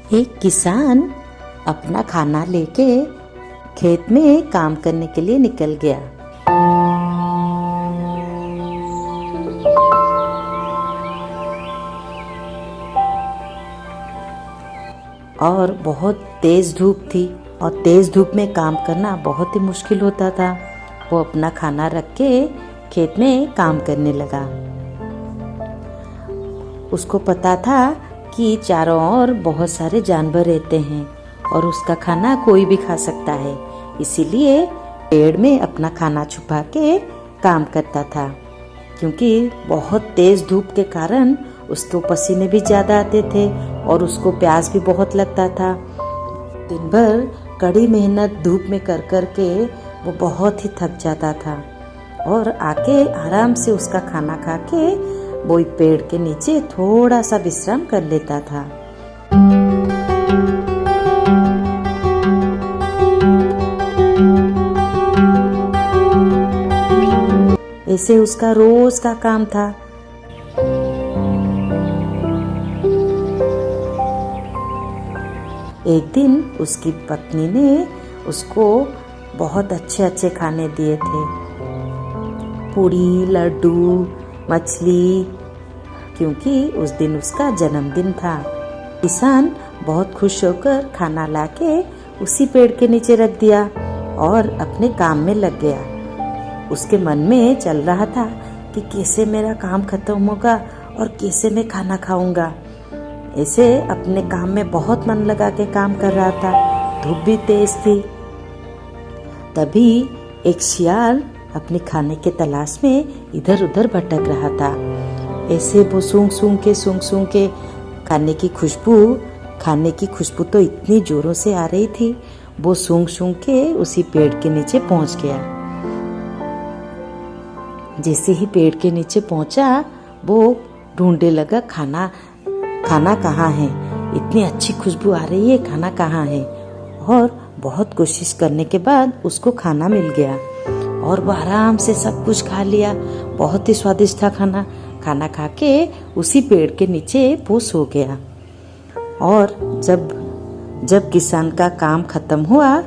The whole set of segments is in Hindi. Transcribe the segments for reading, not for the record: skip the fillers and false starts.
एक किसान अपना खाना लेके खेत में काम करने के लिए निकल गया। और बहुत तेज धूप थी और तेज धूप में काम करना बहुत ही मुश्किल होता था। वो अपना खाना रख के खेत में काम करने लगा। उसको पता था कि चारों ओर बहुत सारे जानवर रहते हैं और उसका खाना कोई भी खा सकता है, इसीलिए पेड़ में अपना खाना छुपा के काम करता था। क्योंकि बहुत तेज धूप के कारण उसको पसीने भी ज़्यादा आते थे और उसको प्यास भी बहुत लगता था। दिन भर कड़ी मेहनत धूप में कर कर के वो बहुत ही थक जाता था और आके आराम से उसका खाना खा के वो पेड़ के नीचे थोड़ा सा विश्राम कर लेता था। ऐसे उसका रोज का काम था। एक दिन उसकी पत्नी ने उसको बहुत अच्छे अच्छे खाने दिए थे, पूड़ी, लड्डू, मछली, क्योंकि उस दिन उसका जन्मदिन था। किसान बहुत खुश होकर खाना लाके उसी पेड़ के नीचे रख दिया और अपने काम में लग गया। उसके मन में चल रहा था कि कैसे मेरा काम खत्म होगा और कैसे मैं खाना खाऊंगा। ऐसे अपने काम में बहुत मन लगा के काम कर रहा था। धूप भी तेज थी। तभी एक शियाल अपने खाने के तलाश में इधर उधर भटक रहा था। ऐसे वो सूंघ सूंघ के खाने की खुशबू तो इतनी जोरों से आ रही थी, वो सूंघ के उसी पेड़ के नीचे पहुंच गया। जैसे ही पेड़ के नीचे पहुंचा वो ढूंढने लगा खाना कहाँ है, इतनी अच्छी खुशबू आ रही है, खाना कहाँ है। और बहुत कोशिश करने के बाद उसको खाना मिल गया और वो आराम से सब कुछ खा लिया। बहुत ही स्वादिष्ट था खाना खा के उसी पेड़ के नीचे वो सो गया। और जब किसान का काम खत्म हुआ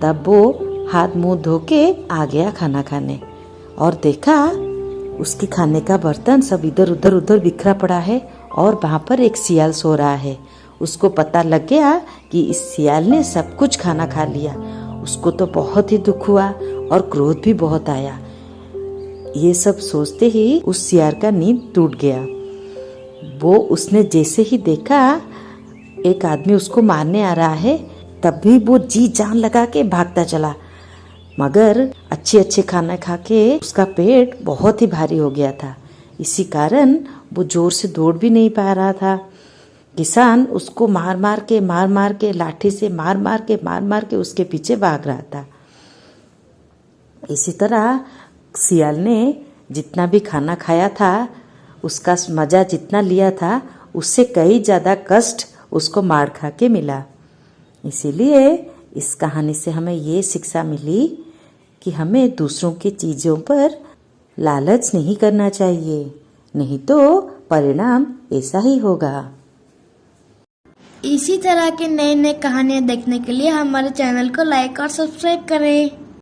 तब वो हाथ मुंह धो के आ गया खाना खाने और देखा उसके खाने का बर्तन सब इधर उधर बिखरा पड़ा है और वहाँ पर एक सियाल सो रहा है। उसको पता लग गया कि इस सियाल ने सब कुछ खाना खा लिया। उसको तो बहुत ही दुख हुआ और क्रोध भी बहुत आया। ये सब सोचते ही उस सियार का नींद टूट गया। उसने जैसे ही देखा एक आदमी उसको मारने आ रहा है, तब भी वो जी जान लगा के भागता चला। मगर अच्छे खाना खा के उसका पेट बहुत ही भारी हो गया था, इसी कारण वो जोर से दौड़ भी नहीं पा रहा था। किसान उसको मार मार के लाठी से मार के उसके पीछे भाग रहा था। इसी तरह सियाल ने जितना भी खाना खाया था, उसका मजा जितना लिया था, उससे कई ज्यादा कष्ट उसको मार खा के मिला। इसीलिए इस कहानी से हमें ये शिक्षा मिली कि हमें दूसरों की चीजों पर लालच नहीं करना चाहिए, नहीं तो परिणाम ऐसा ही होगा। इसी तरह के नए नए कहानियाँ देखने के लिए हमारे चैनल को लाइक और सब्सक्राइब करें।